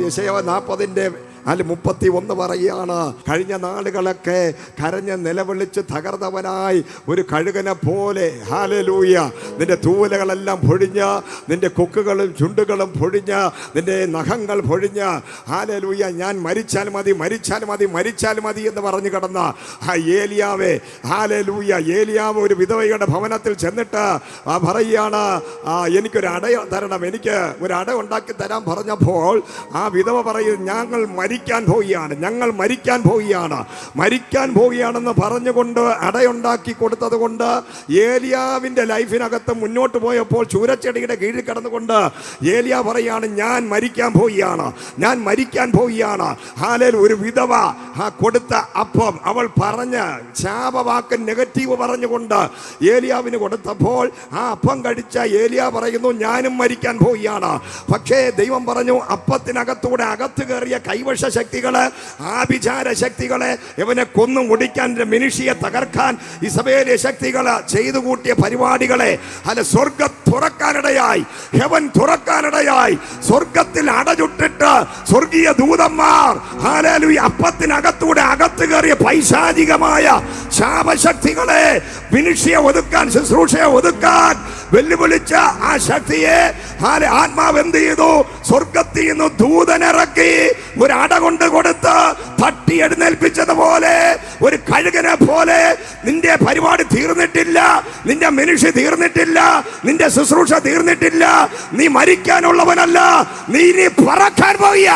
യെശയ്യാവ് 40:31 പറയുകയാണ്, കഴിഞ്ഞ നാളുകളൊക്കെ കരഞ്ഞ് നിലവിളിച്ച് തകർന്നവനായി ഒരു കഴുകനെ പോലെ, ഹല്ലേലൂയ, നിന്റെ തൂവലകളെല്ലാം പൊഴിഞ്ഞ്, നിന്റെ കൊക്കുകളും ചുണ്ടുകളും പൊഴിഞ്ഞ്, നിന്റെ നഖങ്ങൾ പൊഴിഞ്ഞ്, ഹല്ലേലൂയ, ഞാൻ മരിച്ചാൽ മതി, മരിച്ചാൽ മതി, മരിച്ചാൽ മതി എന്ന് പറഞ്ഞു കിടന്ന ഏലിയാവേ, ഹല്ലേലൂയ, ഏലിയാവ് ഒരു വിധവയുടെ ഭവനത്തിൽ ചെന്നിട്ട് പറയുകയാണ്, എനിക്കൊരു അട തരണം, എനിക്ക് ഒരു അട ഉണ്ടാക്കി തരാൻ പറഞ്ഞപ്പോൾ ആ വിധവ പറയും, ഞങ്ങൾ മരിക്കാൻ പോവുകയാണ്, ഞങ്ങൾ മരിക്കാൻ പോവുകയാണ്, മരിക്കാൻ പോവുകയാണെന്ന് പറഞ്ഞുകൊണ്ട് അടയുണ്ടാക്കി കൊടുത്തത് കൊണ്ട് ഏലിയാവിൻ്റെ ലൈഫിനകത്ത് മുന്നോട്ട് പോയപ്പോൾ ചൂരച്ചെടിയുടെ കീഴിൽ കിടന്നുകൊണ്ട് ഏലിയ പറയാണ്, ഞാൻ മരിക്കാൻ പോവുകയാണ്, ഞാൻ മരിക്കാൻ പോവുകയാണ്. ഹാലേൽ ഒരു വിധവ കൊടുത്ത അപ്പം അവൾ പറഞ്ഞ് ശാപവാക്ക് നെഗറ്റീവ് പറഞ്ഞുകൊണ്ട് ഏലിയാവിന് കൊടുത്തപ്പോൾ ആ അപ്പം കഴിച്ച ഏലിയ പറയുന്നു, ഞാനും മരിക്കാൻ പോവുകയാണ്. പക്ഷേ ദൈവം പറഞ്ഞു, അപ്പത്തിനകത്തൂടെ അകത്ത് കയറിയ കൈവശ ശക്തികള്, ആഭിചാര ശക്തികളെ, ഇവനെ കൊന്നു മുടിക്കാൻ, മിനിഷിയെ തകർക്കാൻ ഇസബേലിയ ശക്തികള് ചെയ്തു കൂട്ടിയ പരിപാടികളെ അല്ല സ്വർഗം തുറക്കാനിടയായി, ഹെവൻ തുറക്കാനിടയായി. സ്വർഗത്തിൽ അടചുട്ടിട്ട് സ്വർഗീയ ദൂതന്മാർ ഹല്ലേലൂയ അപ്പത്തിനകത്തൂടെ അകത്ത് കയറിയ പൈശാചികമായ ശാപശക്തികളെ, മിനിഷിയെ ഒതുക്കാൻ, ശുശ്രൂഷയെ ഒതുക്കാൻ വെല്ലുവിളിച്ച ആ ശക്തിയെ ആത്മാവ് എന്ത് ചെയ്തു? സ്വർഗത്തിൽ നിന്ന് ദൂതനിറക്കി ഒരു അട കൊണ്ട് കൊടുത്ത് തട്ടി എഴുന്നേൽപ്പിച്ചതുപോലെ, ഒരു കഴുകനെ പോലെ. നിന്റെ പരിപാടി തീർന്നിട്ടില്ല, നിന്റെ മനുഷ്യ തീർന്നിട്ടില്ല, നിന്റെ ശുശ്രൂഷ തീർന്നിട്ടില്ല. നീ മരിക്കാനുള്ളവനല്ല, നീ പറക്കാൻ പോവുക.